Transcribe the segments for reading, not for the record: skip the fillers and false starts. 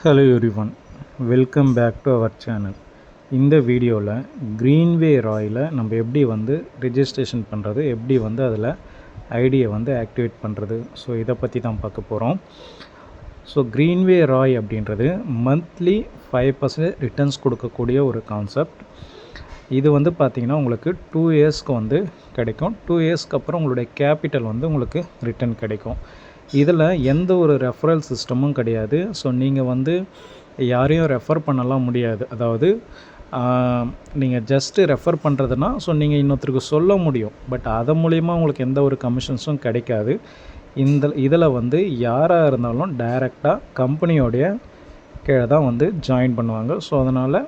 Hello everyone, welcome back to our channel. இந்த வீடியோவில் க்ரீன்வே ராயில் நம்ம எப்படி ரிஜிஸ்ட்ரேஷன் பண்ணுறது, எப்படி அதில் ஐடியை ஆக்டிவேட் பண்ணுறது, ஸோ இதை பற்றி தான் பார்க்க போகிறோம். ஸோ க்ரீன்வே ராய் அப்படின்றது மந்த்லி 5% ரிட்டர்ன்ஸ் கொடுக்கக்கூடிய ஒரு கான்செப்ட். இது பார்த்திங்கன்னா உங்களுக்கு 2 இயர்ஸ்க்கு கிடைக்கும். 2 இயர்ஸ்க்கு அப்புறம் உங்களுடைய கேபிட்டல் உங்களுக்கு ரிட்டர்ன் கிடைக்கும். இதில் எந்த ஒரு ரெஃபரல் சிஸ்டமும் கிடையாது. ஸோ நீங்கள் யாரையும் ரெஃபர் பண்ணலாம் முடியாது. அதாவது நீங்கள் ஜஸ்ட்டு ரெஃபர் பண்ணுறதுனா ஸோ நீங்கள் இன்னொருத்தருக்கு சொல்ல முடியும், பட் அது மூலிமா உங்களுக்கு எந்த ஒரு கமிஷன்ஸும் கிடைக்காது. இதில் யாராக இருந்தாலும் டைரெக்டாக கம்பெனியோடைய கீழே தான் ஜாயின் பண்ணுவாங்க. ஸோ அதனால்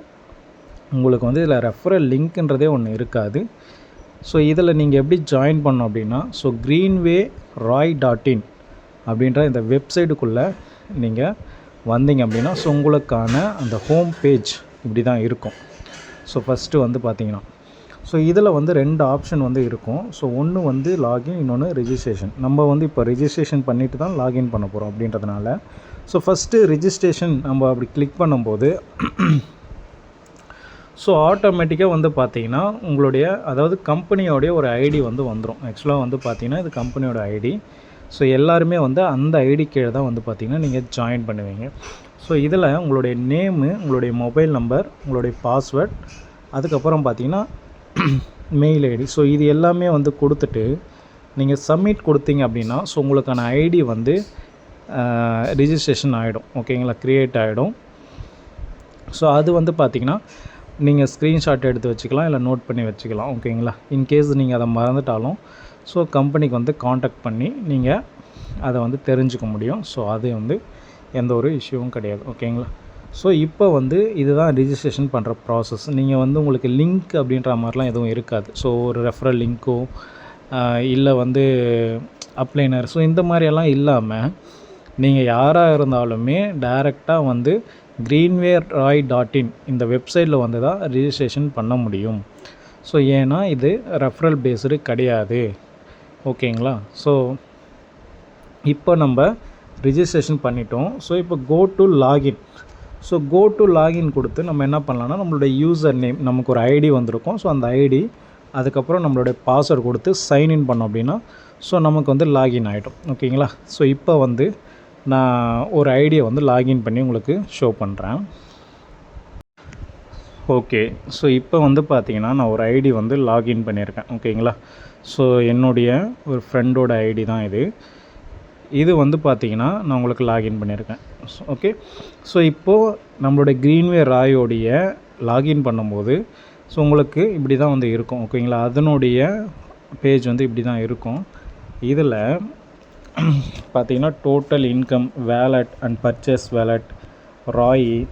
உங்களுக்கு இதில் ரெஃபரல் லிங்க்ன்றதே ஒன்று இருக்காது. ஸோ இதில் நீங்கள் எப்படி ஜாயின் பண்ணோம் அப்படின்னா, ஸோ greenwayroy.in அப்படின்ற இந்த வெப்சைட்டுக்குள்ளே நீங்கள் வந்தீங்க அப்படின்னா ஸோ உங்களுக்கான அந்த ஹோம் பேஜ் இப்படி தான் இருக்கும். ஸோ ஃபஸ்ட்டு பார்த்தீங்கன்னா ஸோ இதில் 2 ஆப்ஷன் இருக்கும். ஸோ ஒன்று லாகின், இன்னொன்று ரிஜிஸ்ட்ரேஷன். நம்ம இப்போ ரிஜிஸ்ட்ரேஷன் பண்ணிவிட்டு தான் லாகின் பண்ண போகிறோம் அப்படின்றதுனால ஸோ ஃபஸ்ட்டு ரிஜிஸ்ட்ரேஷன் நம்ம அப்படி கிளிக் பண்ணும்போது ஸோ ஆட்டோமேட்டிக்காக பார்த்தீங்கன்னா உங்களுடைய அதாவது கம்பெனியோடைய ஒரு ஐடி வந்துடும். ஆக்சுவலாக பார்த்தீங்கன்னா இது கம்பெனியோட ஐடி. ஸோ எல்லாருமே அந்த ஐடி கீழே தான் பார்த்திங்கன்னா நீங்கள் ஜாயின் பண்ணுவீங்க. ஸோ இதில் உங்களுடைய நேமு, உங்களுடைய மொபைல் நம்பர், உங்களுடைய பாஸ்வேர்ட், அதுக்கப்புறம் பார்த்திங்கன்னா மெயில் ஐடி, ஸோ இது எல்லாமே கொடுத்துட்டு நீங்கள் சப்மிட் கொடுத்தீங்க அப்படின்னா ஸோ உங்களுக்கான ஐடி ரிஜிஸ்ட்ரேஷன் ஆகிடும். ஓகேங்களா, க்ரியேட் ஆகிடும். ஸோ அது பார்த்திங்கன்னா நீங்கள் ஸ்க்ரீன்ஷாட் எடுத்து வச்சுக்கலாம், இல்லை நோட் பண்ணி வச்சுக்கலாம். ஓகேங்களா, இன்கேஸ் நீங்கள் அதை மறந்துட்டாலும் ஸோ கம்பெனிக்கு காண்டாக்ட் பண்ணி நீங்கள் அதை தெரிஞ்சுக்க முடியும். ஸோ அது எந்த ஒரு இஷ்யூவும் கிடையாது. ஓகேங்களா, ஸோ இப்போ இதுதான் ரிஜிஸ்ட்ரேஷன் பண்ணுற ப்ராசஸ். நீங்கள் உங்களுக்கு லிங்க் அப்படின்ற மாதிரிலாம் எதுவும் இருக்காது. ஸோ ஒரு ரெஃபரல் லிங்க்கோ இல்லை அப்ளைனர் ஸோ இந்த மாதிரியெல்லாம் இல்லாமல் நீங்கள் யாராக இருந்தாலுமே டைரெக்டாக greenwayroy.in இந்த வெப்சைட்டில் தான் ரிஜிஸ்ட்ரேஷன் பண்ண முடியும். ஸோ ஏன்னா இது ரெஃபரல் பேஸ்டு கிடையாது. ஓகேங்களா, ஸோ இப்போ நம்ம ரிஜிஸ்ட்ரேஷன் பண்ணிட்டோம். ஸோ இப்போ go to login. So go to login கொடுத்து நம்ம என்ன பண்ணலான்னா நம்மளுடைய யூசர் நேம், நமக்கு ஒரு ஐடி வந்திருக்கும். ஸோ அந்த ஐடி அதுக்கப்புறம் நம்மளுடைய பாஸ்வேர்டு கொடுத்து சைன்இன் பண்ணோம் அப்படின்னா ஸோ நமக்கு லாகின் ஆகிடும். ஓகேங்களா, ஸோ இப்போ நான் ஒரு ஐடியை லாகின் பண்ணி உங்களுக்கு ஷோ பண்ணுறேன். ஓகே, ஸோ இப்போ பார்த்தீங்கன்னா நான் ஒரு ஐடி லாகின் பண்ணியிருக்கேன். ஓகேங்களா, ஸோ என்னுடைய ஒரு ஃப்ரெண்டோட ஐடி தான் இது பார்த்தீங்கன்னா நான் உங்களுக்கு லாகின் பண்ணியிருக்கேன். ஓகே, ஸோ இப்போது நம்மளுடைய க்ரீன்வே ராயோடைய லாகின் பண்ணும்போது ஸோ உங்களுக்கு இப்படி தான் இருக்கும். ஓகேங்களா, அதனுடைய பேஜ் இப்படி தான் இருக்கும். இதில் பார்த்தீங்கன்னா total income, wallet and purchase wallet, ராய்,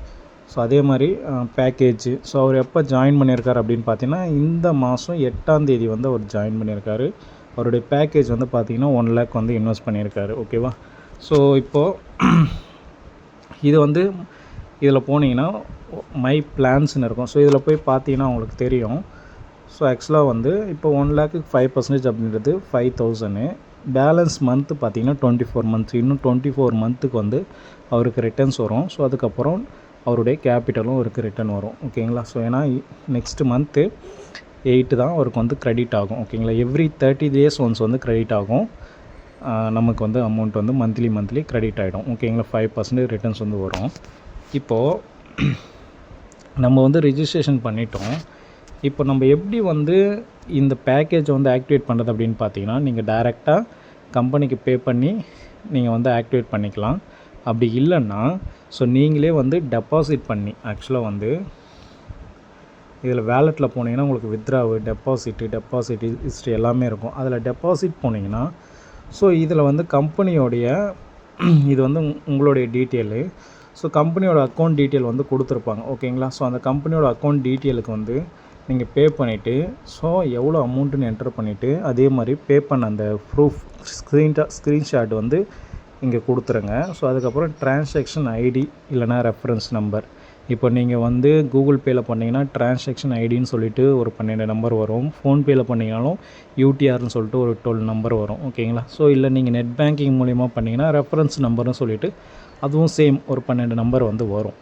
ஸோ அதே மாதிரி பேக்கேஜ். ஸோ அவர் எப்போ ஜாயின் பண்ணியிருக்காரு அப்படின்னு பார்த்தீங்கன்னா இந்த மாதம் 8ஆம் தேதி அவர் ஜாயின் பண்ணியிருக்காரு. அவருடைய பேக்கேஜ் பார்த்தீங்கன்னா 1 lakh இன்வெஸ்ட் பண்ணியிருக்காரு. ஓகேவா, ஸோ இப்போது இது இதில் போனீங்கன்னா மை பிளான்ஸ்னு இருக்கும். ஸோ இதில் போய் பார்த்தீங்கன்னா உங்களுக்கு தெரியும். ஸோ ஆக்சுவலாக இப்போ 1 lakhக்கு 5% அப்படின்றது 5,000. பேலன்ஸ் மந்த்து பார்த்திங்கன்னா 24 மந்த்ஸ். இன்னும் 24 மந்த்துக்கு அவருக்கு ரிட்டர்ன்ஸ் வரும். ஸோ அதுக்கப்புறம் அவருடைய கேபிட்டலும் அவருக்கு ரிட்டர்ன் வரும். ஓகேங்களா, ஸோ ஏன்னா நெக்ஸ்ட்டு மந்த்து 8 தான் அவருக்கு க்ரெடிட் ஆகும். ஓகேங்களா, எவ்ரி 30 days ஒன்ஸ் க்ரெடிட் ஆகும். நமக்கு அமௌண்ட் மந்த்லி க்ரெடிட் ஆகிடும். ஓகேங்களா, 5% ரிட்டர்ன்ஸ் வரும். இப்போது நம்ம ரிஜிஸ்ட்ரேஷன் பண்ணிட்டோம். இப்போ நம்ம எப்படி இந்த பேக்கேஜை ஆக்டிவேட் பண்ணுறது அப்படின்னு பார்த்தீங்கன்னா நீங்கள் டைரெக்டாக கம்பெனிக்கு பே பண்ணி நீங்கள் ஆக்டிவேட் பண்ணிக்கலாம். அப்படி இல்லைன்னா ஸோ நீங்களே டெபாசிட் பண்ணி, ஆக்சுவலாக இதில் வேலெட்டில் போனீங்கன்னா உங்களுக்கு வித்ராவு, டெபாசிட் ஹிஸ்ட்ரி எல்லாமே இருக்கும். அதில் டெபாசிட் போனீங்கன்னா ஸோ இதில் கம்பெனியோடைய இது உங்களுடைய டீட்டெயிலு. ஸோ கம்பெனியோட அக்கௌண்ட் டீட்டெயில் கொடுத்துருப்பாங்க. ஓகேங்களா, ஸோ அந்த கம்பெனியோட அக்கௌண்ட் டீட்டெயிலுக்கு நீங்கள் பே பண்ணிவிட்டு ஸோ எவ்வளோ அமௌண்ட்டுன்னு என்டர் பண்ணிவிட்டு அதே மாதிரி பே பண்ண அந்த ப்ரூஃப் ஸ்க்ரீன்ஷாட் இங்கே கொடுத்துருங்க. ஸோ அதுக்கப்புறம் டிரான்சாக்ஷன் ஐடி இல்லைனா ரெஃபரன்ஸ் நம்பர். இப்போ நீங்கள் கூகுள் பேயில் பண்ணிங்கன்னா டிரான்சாக்ஷன் ஐடின்னு சொல்லிட்டு ஒரு 12 நம்பர் வரும். ஃபோன்பேயில் பண்ணிங்கனாலும் யூடிஆர்னு சொல்லிட்டு ஒரு 12 நம்பர் வரும். ஓகேங்களா, ஸோ இல்லை நீங்கள் நெட் பேங்கிங் மூலிமா பண்ணிங்கன்னா ரெஃபரன்ஸ் நம்பர்னு சொல்லிவிட்டு அதுவும் சேம் ஒரு 12 நம்பர் வந்து வரும்.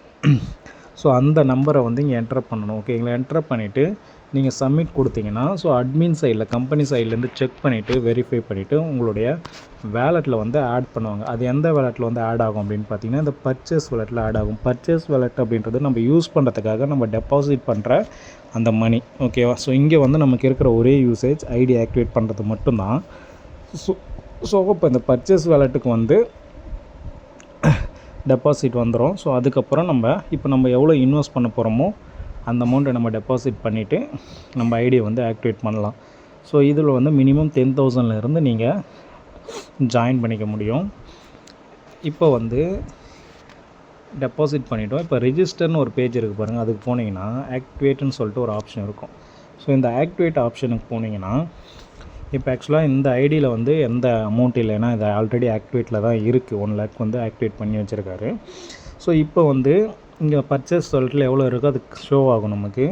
ஸோ அந்த நம்பரை வந்து இங்கே என்டர் பண்ணணும். ஓகேங்களா? என்டர் பண்ணிவிட்டு நீங்கள் சப்மிட் கொடுத்தீங்கன்னா, ஸோ அட்மின் சைடில் கம்பெனி சைட்லேருந்து செக் பண்ணிவிட்டு வெரிஃபை பண்ணிவிட்டு உங்களுடைய வேலெட்டில் வந்து ஆட் பண்ணுவாங்க. அது எந்த வேலெட்டில் வந்து ஆட் ஆகும் அப்படின்னு பார்த்தீங்கன்னா, இந்த பர்ச்சேஸ் வேலெட்டில் ஆட் ஆகும். பர்ச்சேஸ் வேலெட் அப்படின்றது நம்ம யூஸ் பண்ணுறதுக்காக நம்ம டெபாசிட் பண்ணுற அந்த மணி. ஓகேவா? ஸோ இங்கே வந்து நமக்கு இருக்கிற ஒரே யூசேஜ் ஐடி ஆக்டிவேட் பண்ணுறது மட்டும்தான். ஸோ இப்போ இந்த பர்ச்சேஸ் வேலெட்டுக்கு வந்து டெபாசிட் வந்துடும். ஸோ அதுக்கப்புறம் நம்ம எவ்வளோ இன்வெஸ்ட் பண்ண போகிறோமோ அந்த அமௌண்ட்டை நம்ம டெபாசிட் பண்ணிவிட்டு நம்ம ஐடியை வந்து ஆக்டிவேட் பண்ணலாம். ஸோ இதில் வந்து மினிமம் 10,000 நீங்கள் ஜாயின் பண்ணிக்க முடியும். இப்போ வந்து டெபாசிட் பண்ணிவிட்டோம். இப்போ ரிஜிஸ்டர்னு ஒரு பேஜ் இருக்குது பாருங்கள், அதுக்கு போனீங்கன்னா ஆக்டிவேட்டுன்னு சொல்லிட்டு ஒரு ஆப்ஷன் இருக்கும். ஸோ இந்த ஆக்டிவேட் ஆப்ஷனுக்கு போனீங்கன்னா இப்போ ஆக்சுவலாக இந்த ஐடியில் வந்து எந்த அமௌண்ட் இல்லைன்னா இது ஆல்ரெடி ஆக்டிவேட்டில் தான் இருக்குது. 1 lakh வந்து ஆக்டிவேட் பண்ணி வச்சுருக்காரு. ஸோ இப்போ வந்து இங்கே பர்ச்சேஸ் சொல்லிட்டு எவ்வளோ இருக்கோ அதுக்கு ஷோ ஆகும் நமக்கு.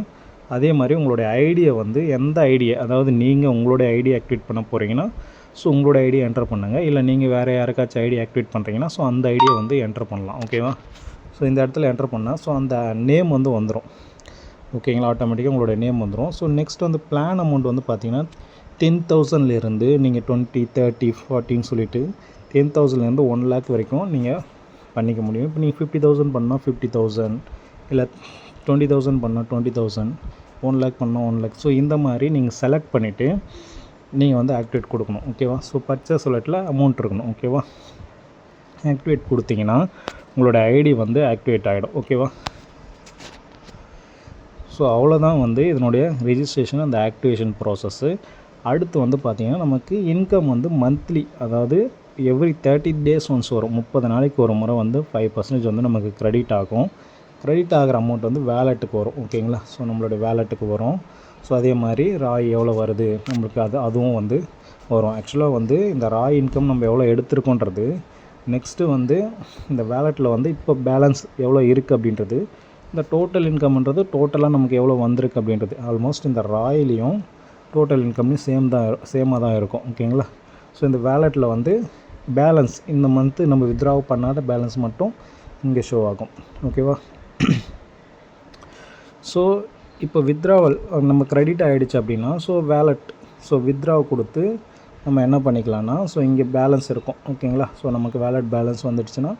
அதே மாதிரி உங்களுடைய ஐடியை வந்து எந்த ஐடியை, அதாவது நீங்கள் உங்களுடைய ஐடி ஆக்டிவேட் பண்ண போகிறீங்கன்னா ஸோ உங்களோட ஐடியை என்டர் பண்ணுங்கள். இல்லை நீங்கள் வேறு யாருக்காச்சும் ஐடி ஆக்டிவேட் பண்ணுறீங்கன்னா ஸோ அந்த ஐடியை வந்து என்டர் பண்ணலாம். ஓகேவா? ஸோ இந்த இடத்துல என்டர் பண்ணால் ஸோ அந்த நேம் வந்து வந்துடும். ஓகேங்களா? ஆட்டோமேட்டிக்காக உங்களுடைய நேம் வந்துடும். ஸோ நெக்ஸ்ட் வந்து பிளான் அமௌண்ட் வந்து பார்த்திங்கன்னா 10,000 நீங்கள் 20, 30, 40ன்னு சொல்லிவிட்டு 10,000 1 lakh வரைக்கும் நீங்கள் பண்ணிக்க முடியும். இப்போ நீங்கள் 50,000 பண்ணால் 50,000, இல்லை 20,000 பண்ணால் 20,000, 1 lakh பண்ணால் 1 lakh. ஸோ இந்த மாதிரி நீங்கள் செலக்ட் பண்ணிவிட்டு நீங்கள் வந்து ஆக்டிவேட் கொடுக்கணும். ஓகேவா? ஸோ பர்ச்சேஸ் வாலெட்டில் அமௌண்ட் இருக்கணும். ஓகேவா? ஆக்டிவேட் கொடுத்தீங்கன்னா உங்களோட ஐடி வந்து ஆக்டிவேட் ஆகிடும். ஓகேவா? ஸோ அவ்வளோதான் வந்து இதனுடைய ரெஜிஸ்ட்ரேஷன், அந்த ஆக்டிவேஷன் ப்ராசஸ்ஸு. அடுத்து வந்து பார்த்திங்கன்னா நமக்கு இன்கம் வந்து மந்த்லி, அதாவது எவ்ரி 30 days ஒன்ஸ் வரும். 30 நாளைக்கு ஒரு முறை வந்து 5% வந்து நமக்கு க்ரெடிட் ஆகும். க்ரெடிட் ஆகிற அமௌண்ட் வந்து வேலெட்டுக்கு வரும். ஓகேங்களா? ஸோ நம்மளுடைய வேலெட்டுக்கு வரும். ஸோ அதே மாதிரி ராய் எவ்வளோ வருது நம்மளுக்கு அதுவும் வந்து வரும். ஆக்சுவலாக வந்து இந்த ராய் இன்கம் நம்ம எவ்வளோ எடுத்துருக்கோன்றது, நெக்ஸ்ட்டு வந்து இந்த வேலெட்டில் வந்து இப்போ பேலன்ஸ் எவ்வளோ இருக்குது அப்படின்றது, இந்த டோட்டல் இன்கம்ன்றது டோட்டலாக நமக்கு எவ்வளோ வந்திருக்கு அப்படின்றது. ஆல்மோஸ்ட் இந்த ராயிலையும் டோட்டல் இன்கம்லையும் சேமாக தான் இருக்கும். ஓகேங்களா? ஸோ இந்த வேலெட்டில் வந்து பேலன்ஸ் இந்த மந்த்து நம்ம வித்ட்ராவ் பண்ணாத பேலன்ஸ் மட்டும் இங்கே ஷோ ஆகும். ஓகேவா? ஸோ இப்போ வித்ட்ராவல் நம்ம க்ரெடிட் ஆகிடுச்சு அப்படின்னா ஸோ வேலெட் வித்ட்ராவ் கொடுத்து நம்ம என்ன பண்ணிக்கலாம்னா ஸோ இங்கே பேலன்ஸ் இருக்கும். ஓகேங்களா? ஸோ நமக்கு வேலெட் பேலன்ஸ் வந்துடுச்சுன்னா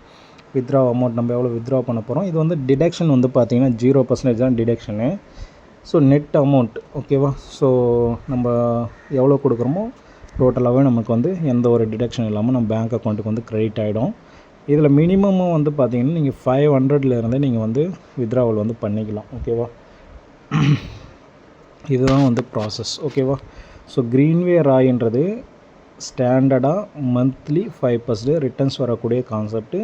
வித்ட்ராவ் அமௌண்ட் நம்ம எவ்வளோ வித்ட்ராவ் பண்ண போகிறோம். இது வந்து டிடக்ஷன் வந்து பார்த்திங்கன்னா 0% தான் டிடக்ஷனு. So net amount. ஓகேவா? ஸோ நம்ம எவ்வளோ கொடுக்குறோமோ டோட்டலாகவே நமக்கு வந்து எந்த ஒரு டிடக்ஷன் இல்லாமல் நம்ம பேங்க் அக்கௌண்ட்டுக்கு வந்து க்ரெடிட் ஆகிடும். இதில் மினிமமும் வந்து பார்த்திங்கன்னா நீங்கள் 500 நீங்கள் வந்து வித்ட்ராவல் வந்து பண்ணிக்கலாம். ஓகேவா? இதுதான் வந்து ப்ராசஸ். ஓகேவா? ஸோ க்ரீன்வே ராய்ன்றது ஸ்டாண்டர்டாக மந்த்லி 5% ரிட்டர்ன்ஸ் வரக்கூடிய கான்செப்ட்டு.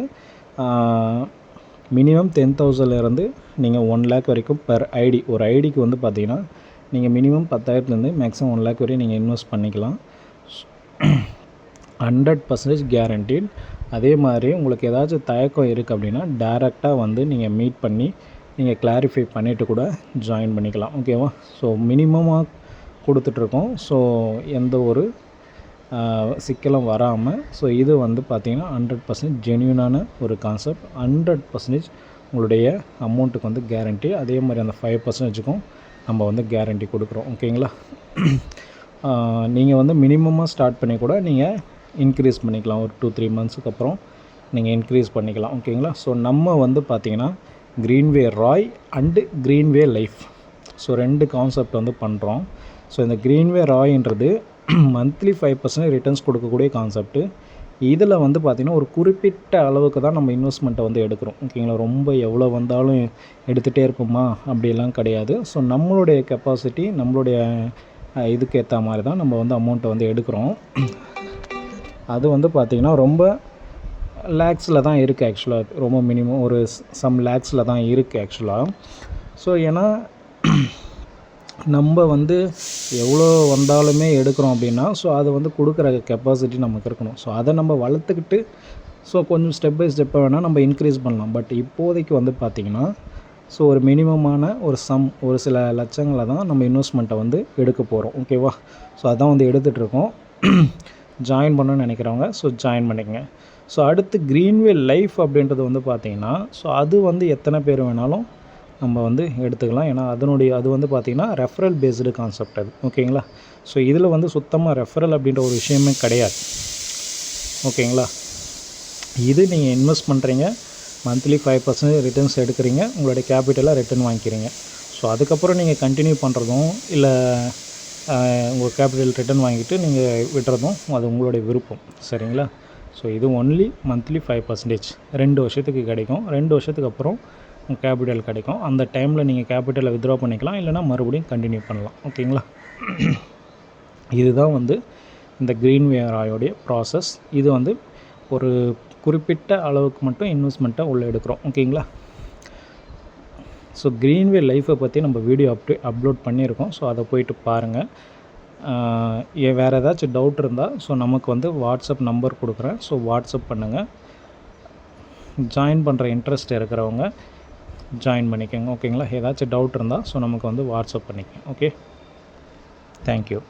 மினிமம் 10,000 நீங்கள் 1 lakh வரைக்கும் பெர் ஐடி. ஒரு ஐடிக்கு வந்து பார்த்திங்கன்னா நீங்கள் மினிமம் 10,000 மேக்ஸிமம் 1 lakh வரையும் நீங்கள் இன்வெஸ்ட் பண்ணிக்கலாம். 100% கேரண்டீட். அதே மாதிரி உங்களுக்கு ஏதாச்சும் தயக்கம் இருக்குது அப்படின்னா டேரெக்டாக வந்து நீங்கள் மீட் பண்ணி நீங்கள் கிளாரிஃபை பண்ணிவிட்டு கூட ஜாயின் பண்ணிக்கலாம். ஓகேவா? ஸோ மினிமமாக கொடுத்துட்ருக்கோம். ஸோ எந்த ஒரு சிக்கலும் வராமல் ஸோ இது வந்து பார்த்திங்கன்னா 100% ஜென்யூனான ஒரு கான்செப்ட். 100% உங்களுடைய அமௌண்ட்டுக்கு வந்து கேரண்டி. அதே மாதிரி அந்த 5%க்கும் நம்ம வந்து கேரண்டி கொடுக்குறோம். ஓகேங்களா? நீங்கள் வந்து மினிமமாக ஸ்டார்ட் பண்ணி கூட நீங்கள் இன்க்ரீஸ் பண்ணிக்கலாம். ஒரு 2-3 மந்த்ஸுக்கு அப்புறம் நீங்கள் இன்க்ரீஸ் பண்ணிக்கலாம். ஓகேங்களா? ஸோ நம்ம வந்து பார்த்திங்கன்னா Greenway Roy and Greenway life, so 2 concept வந்து பண்ணுறோம். ஸோ இந்த க்ரீன்வே ராய்ன்றது மந்த்லி 5% ரிட்டர்ன்ஸ் கொடுக்கக்கூடிய கான்செப்ட்டு. இதில் வந்து பார்த்திங்கன்னா ஒரு குறிப்பிட்ட அளவுக்கு தான் நம்ம இன்வெஸ்ட்மெண்ட்டை வந்து எடுக்கிறோம். ஓகேங்களா? ரொம்ப எவ்வளோ வந்தாலும் எடுத்துகிட்டே இருப்போமா அப்படிலாம் கிடையாது. ஸோ நம்மளுடைய கெப்பாசிட்டி, நம்மளுடைய இதுக்கு ஏற்ற மாதிரி தான் நம்ம வந்து அமௌண்ட்டை வந்து எடுக்கிறோம். அது வந்து பார்த்திங்கன்னா ரொம்ப லேக்ஸில் தான் இருக்குது ஆக்சுவலாக. ரொம்ப மினிமம் ஒரு சம் லேக்ஸில் தான் இருக்குது ஆக்சுவலாக. ஸோ ஏன்னா நம்ம வந்து எவ்வளோ வந்தாலுமே எடுக்கிறோம் அப்படின்னா ஸோ அது வந்து கொடுக்குற கெப்பாசிட்டி நமக்கு இருக்கணும். ஸோ அதை நம்ம வளர்த்துக்கிட்டு ஸோ கொஞ்சம் ஸ்டெப் பை ஸ்டெப்பாக வேணால் நம்ம இன்க்ரீஸ் பண்ணலாம். பட் இப்போதைக்கு வந்து பார்த்திங்கன்னா ஸோ ஒரு மினிமமான ஒரு சில லட்சங்களை தான் நம்ம இன்வெஸ்ட்மெண்ட்டை வந்து எடுக்க போகிறோம். ஓகேவா? ஸோ அதான் வந்து எடுத்துகிட்ருக்கோம். ஜாயின் பண்ணணும்னு நினைக்கிறவங்க ஸோ ஜாயின் பண்ணிக்கங்க. ஸோ அடுத்து க்ரீன்வே லைஃப் அப்படின்றது வந்து பார்த்திங்கன்னா ஸோ அது வந்து எத்தனை பேர் வேணாலும் நம்ம வந்து எடுத்துக்கலாம். ஏன்னா அது வந்து பார்த்திங்கன்னா ரெஃபரல் பேஸ்டு கான்செப்ட் அது. ஓகேங்களா? ஸோ இதில் வந்து சுத்தமாக ரெஃபரல் அப்படின்ற ஒரு விஷயமே கிடையாது. ஓகேங்களா? இது நீங்கள் இன்வெஸ்ட் பண்ணுறீங்க, மந்த்லி 5% ரிட்டர்ன்ஸ் எடுக்கிறீங்க, உங்களுடைய கேபிட்டலாக ரிட்டர்ன் வாங்கிக்கிறீங்க. ஸோ அதுக்கப்புறம் நீங்கள் கண்டினியூ பண்ணுறதும் இல்லை உங்கள் கேபிட்டல் ரிட்டர்ன் வாங்கிட்டு நீங்கள் விடுறதும் அது உங்களுடைய விருப்பம். சரிங்களா? ஸோ இது ஒன்லி மந்த்லி 5% 2 வருஷத்துக்கு கிடைக்கும். 2 வருஷத்துக்கு அப்புறம் உங்கள் கேபிட்டல் கிடைக்கும். அந்த டைமில் நீங்கள் கேபிட்டலை வித்ட்ரா பண்ணிக்கலாம், இல்லைனா மறுபடியும் கண்டினியூ பண்ணலாம். ஓகேங்களா? இதுதான் வந்து இந்த க்ரீன்வே ராயோடைய ப்ராசஸ். இது வந்து ஒரு குறிப்பிட்ட அளவுக்கு மட்டும் இன்வெஸ்ட்மெண்ட்டை உள்ளே எடுக்கிறோம். ஓகேங்களா? ஸோ க்ரீன்வே லைஃப்பை பற்றி நம்ம வீடியோ அப்லோட் பண்ணியிருக்கோம். ஸோ அதை போயிட்டு பாருங்கள். வேறு ஏதாச்சும் டவுட் இருந்தால் ஸோ நமக்கு வந்து வாட்ஸ்அப் நம்பர் கொடுக்குறேன். ஸோ வாட்ஸ்அப் பண்ணுங்கள். ஜாயின் பண்ணுற இன்ட்ரெஸ்ட் இருக்கிறவங்க ஜாயின் பண்ணிக்கோங்க. ஓகேங்களா? ஏதாச்சும் டவுட் இருந்தால் ஸோ நமக்கு வந்து வாட்ஸ்அப் பண்ணிக்கோங்க. Okay, thank you.